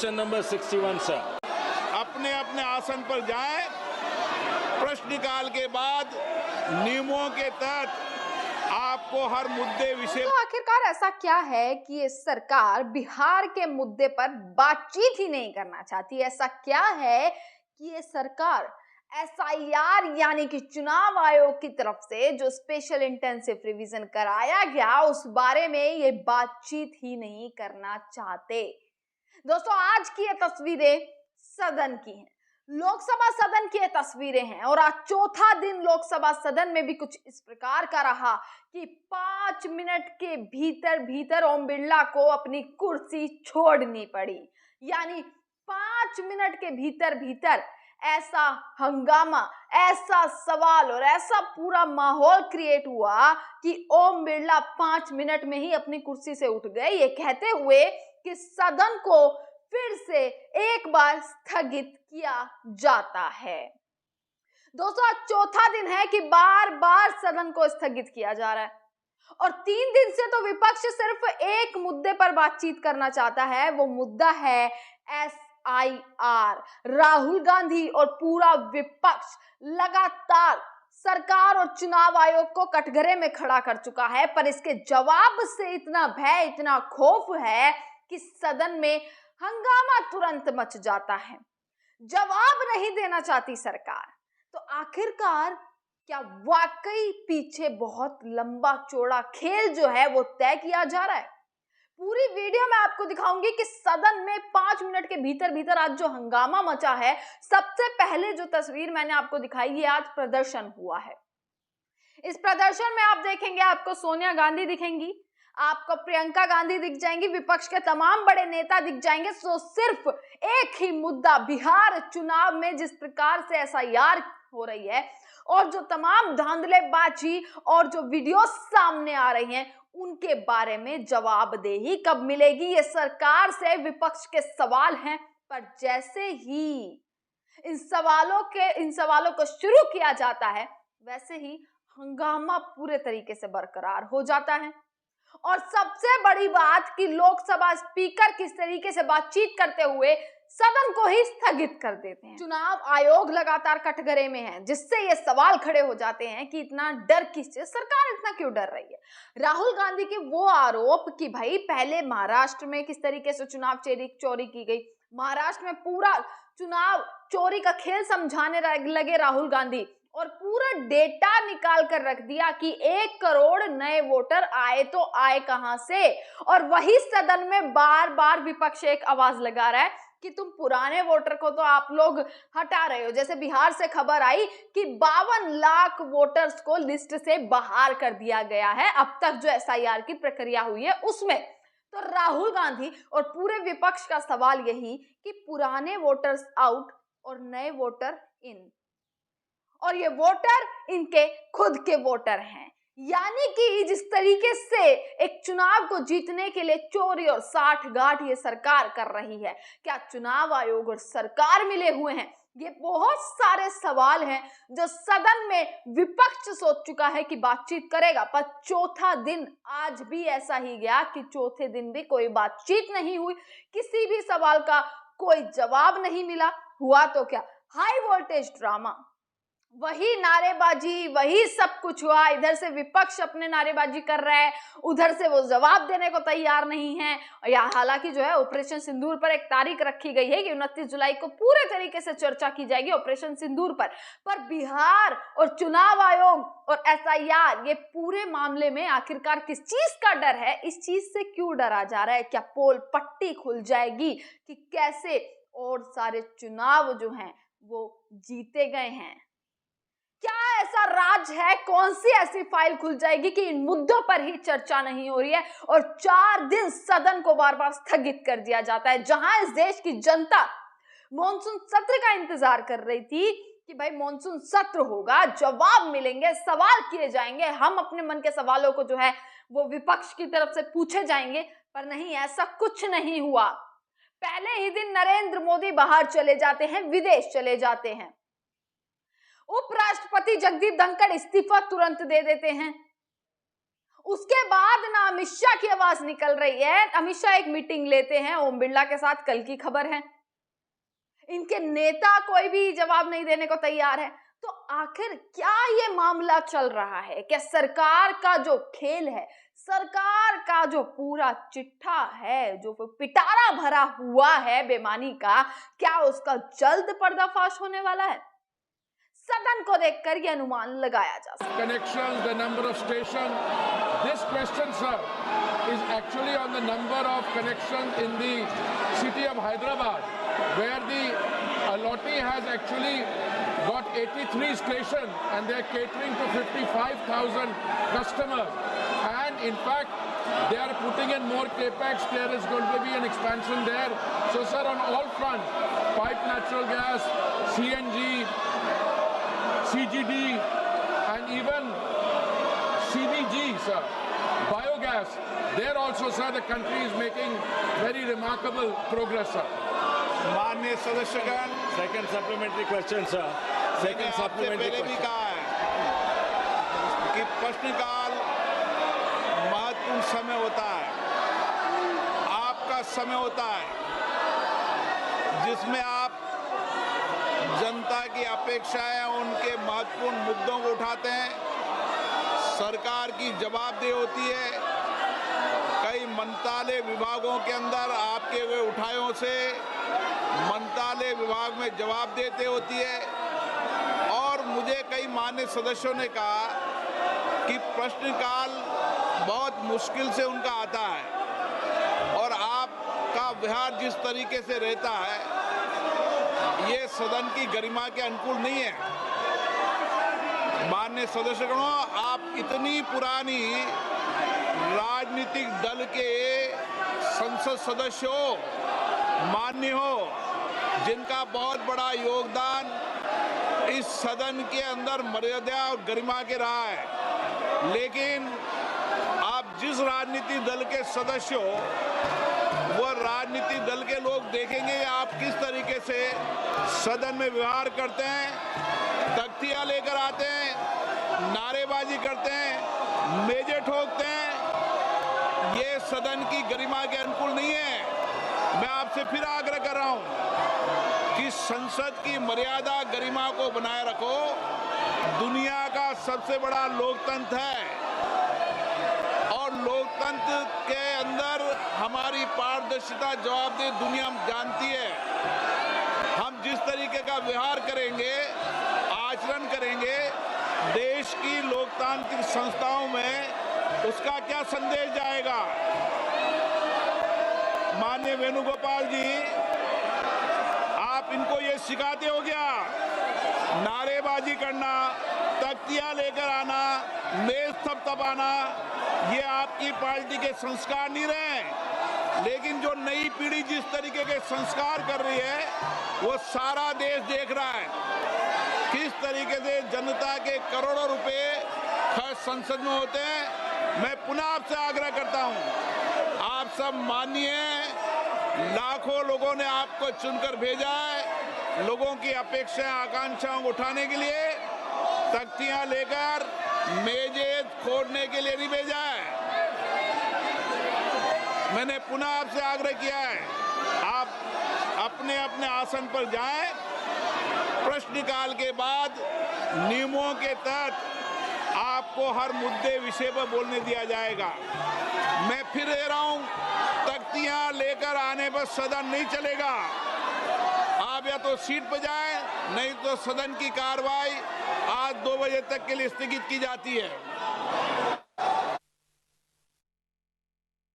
Question number 61 sir. अपने अपने आसन पर जाएं। प्रश्नकाल के बाद नियमों के तहत आपको हर मुद्दे विषय तो आखिरकार ऐसा क्या है कि ये सरकार बिहार के मुद्दे पर बातचीत ही नहीं करना चाहती? ऐसा क्या है कि ये सरकार एसआईआर यानी कि चुनाव आयोग की तरफ से जो स्पेशल इंटेंसिव रिवीजन कराया गया उस बारे में ये बातचीत ही नहीं करना चाहते? दोस्तों, आज की ये तस्वीरें सदन की हैं, लोकसभा सदन की ये तस्वीरें हैं और आज चौथा दिन लोकसभा सदन में भी कुछ इस प्रकार का रहा कि 5 मिनट के भीतर भीतर ओम बिरला को अपनी कुर्सी छोड़नी पड़ी। यानी 5 मिनट के भीतर भीतर ऐसा हंगामा, ऐसा सवाल और ऐसा पूरा माहौल क्रिएट हुआ कि ओम बिरला 5 मिनट में ही अपनी कुर्सी से उठ गए, ये कहते हुए कि सदन को फिर से एक बार स्थगित किया जाता है। दोस्तों, आज चौथा दिन है कि बार बार सदन को स्थगित किया जा रहा है और 3 दिन से तो विपक्ष सिर्फ एक मुद्दे पर बातचीत करना चाहता है। वो मुद्दा है एसआईआर। राहुल गांधी और पूरा विपक्ष लगातार सरकार और चुनाव आयोग को कटघरे में खड़ा कर चुका है, पर इसके जवाब से इतना भय, इतना खौफ है कि सदन में हंगामा तुरंत मच जाता है। जवाब नहीं देना चाहती सरकार। तो आखिरकार क्या वाकई पीछे बहुत लंबा चौड़ा खेल जो है वो तय किया जा रहा है? पूरी वीडियो में आपको दिखाऊंगी कि सदन में 5 मिनट के भीतर भीतर आज जो हंगामा मचा है। सबसे पहले जो तस्वीर मैंने आपको दिखाई, ये आज प्रदर्शन हुआ है। इस प्रदर्शन में आप देखेंगे, आपको सोनिया गांधी दिखेंगी, आपको प्रियंका गांधी दिख जाएंगी, विपक्ष के तमाम बड़े नेता दिख जाएंगे। तो सिर्फ एक ही मुद्दा, बिहार चुनाव में जिस प्रकार से एसआईआर हो रही है और जो तमाम धांधलेबाजी और जो वीडियो सामने आ रही हैं, उनके बारे में जवाबदेही कब मिलेगी, ये सरकार से विपक्ष के सवाल हैं। पर जैसे ही इन सवालों को शुरू किया जाता है, वैसे ही हंगामा पूरे तरीके से बरकरार हो जाता है। और सबसे बड़ी बात कि लोकसभा स्पीकर किस तरीके से बातचीत करते हुए सदन को ही स्थगित कर देते हैं। चुनाव आयोग लगातार कटघरे में है, जिससे ये सवाल खड़े हो जाते हैं कि इतना डर किससे, सरकार इतना क्यों डर रही है? राहुल गांधी के वो आरोप कि भाई पहले महाराष्ट्र में किस तरीके से चुनाव चोरी की गई, महाराष्ट्र में पूरा चुनाव चोरी का खेल समझाने लगे राहुल गांधी और पूरा डेटा निकाल कर रख दिया कि 1 करोड़ नए वोटर आए तो आए कहां से। और वही सदन में बार बार विपक्ष एक आवाज लगा रहा है कि तुम पुराने वोटर को तो आप लोग हटा रहे हो। जैसे बिहार से खबर आई कि 52 लाख वोटर्स को लिस्ट से बाहर कर दिया गया है अब तक जो एसआईआर की प्रक्रिया हुई है उसमें। तो राहुल गांधी और पूरे विपक्ष का सवाल यही कि पुराने वोटर्स आउट और नए वोटर इन, और ये वोटर इनके खुद के वोटर हैं। यानी कि जिस तरीके से एक चुनाव को जीतने के लिए चोरी और साठगांठ ये सरकार कर रही है, क्या चुनाव आयोग और सरकार मिले हुए हैं? ये बहुत सारे सवाल हैं जो सदन में विपक्ष सोच चुका है कि बातचीत करेगा, पर चौथा दिन आज भी ऐसा ही गया कि चौथे दिन भी कोई बातचीत नहीं हुई, किसी भी सवाल का कोई जवाब नहीं मिला। हुआ तो क्या, हाई वोल्टेज ड्रामा, वही नारेबाजी, वही सब कुछ हुआ। इधर से विपक्ष अपने नारेबाजी कर रहा है, उधर से वो जवाब देने को तैयार नहीं है। या हालांकि जो है ऑपरेशन सिंदूर पर एक तारीख रखी गई है कि 29 जुलाई को पूरे तरीके से चर्चा की जाएगी ऑपरेशन सिंदूर पर बिहार और चुनाव आयोग और एसआईआर, ये पूरे मामले में आखिरकार किस चीज का डर है? इस चीज से क्यों डरा जा रहा है? क्या पोल पट्टी खुल जाएगी कि कैसे और सारे चुनाव जो हैं वो जीते गए हैं? क्या ऐसा राज है, कौन सी ऐसी फाइल खुल जाएगी कि इन मुद्दों पर ही चर्चा नहीं हो रही है और 4 दिन सदन को बार बार स्थगित कर दिया जाता है? जहां इस देश की जनता मॉनसून सत्र का इंतजार कर रही थी कि भाई मॉनसून सत्र होगा, जवाब मिलेंगे, सवाल किए जाएंगे, हम अपने मन के सवालों को जो है वो विपक्ष की तरफ से पूछे जाएंगे, पर नहीं, ऐसा कुछ नहीं हुआ। पहले ही दिन नरेंद्र मोदी बाहर चले जाते हैं, विदेश चले जाते हैं। उपराष्ट्रपति जगदीप धनखड़ इस्तीफा तुरंत दे देते हैं उसके बाद ना अमित शाह की आवाज निकल रही है। अमित शाह एक मीटिंग लेते हैं ओम बिरला के साथ, कल की खबर है। इनके नेता कोई भी जवाब नहीं देने को तैयार है। तो आखिर क्या ये मामला चल रहा है? क्या सरकार का जो खेल है, सरकार का जो पूरा चिट्ठा है, जो पिटारा भरा हुआ है बेईमानी का, क्या उसका जल्द पर्दाफाश होने वाला है? सदन को देखकर ये अनुमान लगाया जा सकता है। Connections, the number of stations. This question, sir, is actually on the number of connections in the city of Hyderabad, where the allotee has actually got 83 stations and they are catering to 55,000 customers. And in fact, they are putting in more capex. There is going to be an expansion there. So, sir, on all fronts, piped natural gas, CNG, CGD, and even CBG, sir, biogas. There also, sir, the country is making very remarkable progress, sir. माननीय सदस्यगण, Second supplementary question, sir. मैंने Second आपसे supplementary पहले भी question. कहा है कि प्रश्नकाल महत्वपूर्ण समय होता है, आपका समय होता है, जिसमें आप जनता की अपेक्षाएं, उनके महत्वपूर्ण मुद्दों को उठाते हैं। सरकार की जवाबदेही होती है। कई मंत्रालय विभागों के अंदर आपके हुए उठायों से मंत्रालय विभाग में जवाब देते होती है। और मुझे कई मान्य सदस्यों ने कहा कि प्रश्नकाल बहुत मुश्किल से उनका आता है और आपका व्यवहार जिस तरीके से रहता है, ये सदन की गरिमा के अनुकूल नहीं है। माननीय सदस्यगणों, आप इतनी पुरानी राजनीतिक दल के संसद सदस्य हो, मान्य हो, जिनका बहुत बड़ा योगदान इस सदन के अंदर मर्यादा और गरिमा के रहा है। लेकिन आप जिस राजनीतिक दल के सदस्य हो, वो राजनीतिक दल के लोग देखेंगे आप किस तरीके से सदन में व्यवहार करते हैं, तख्तियां लेकर आते हैं, नारेबाजी करते हैं, मेजे ठोकते हैं। ये सदन की गरिमा के अनुकूल नहीं है। मैं आपसे फिर आग्रह कर रहा हूं कि संसद की मर्यादा गरिमा को बनाए रखो। दुनिया का सबसे बड़ा लोकतंत्र है और लोकतंत्र के अंदर हमारी पारदर्शिता, जवाबदेही दुनिया जानती है। हम जिस तरीके का व्यवहार करेंगे, आचरण करेंगे देश की लोकतांत्रिक संस्थाओं में, उसका क्या संदेश जाएगा? माननीय वेणुगोपाल जी, आप इनको ये सिखाते हो क्या? नारेबाजी करना, तख्तियां लेकर आना, मेज थपथपाना, ये आपकी पार्टी के संस्कार नहीं रहे। लेकिन जो नई पीढ़ी जिस तरीके के संस्कार कर रही है, वो सारा देश देख रहा है किस तरीके से जनता के करोड़ों रुपए खर्च संसद में होते हैं। मैं पुनः आपसे आग्रह करता हूं, आप सब मानिए, लाखों लोगों ने आपको चुनकर भेजा है, लोगों की अपेक्षाएं, आकांक्षाओं को उठाने के लिए, तख्तियां लेकर मेजे खोदने के लिए नहीं भेजा है। मैंने पुनः आपसे आग्रह किया है, आप अपने अपने आसन पर जाएं। प्रश्नकाल के बाद नियमों के तहत आपको हर मुद्दे विषय पर बोलने दिया जाएगा। मैं फिर कह रहा हूं, तख्तियां लेकर आने पर सदन नहीं चलेगा। आप या तो सीट पर जाएं, नहीं तो सदन की कार्रवाई आज 2 बजे तक के लिए स्थगित की जाती है।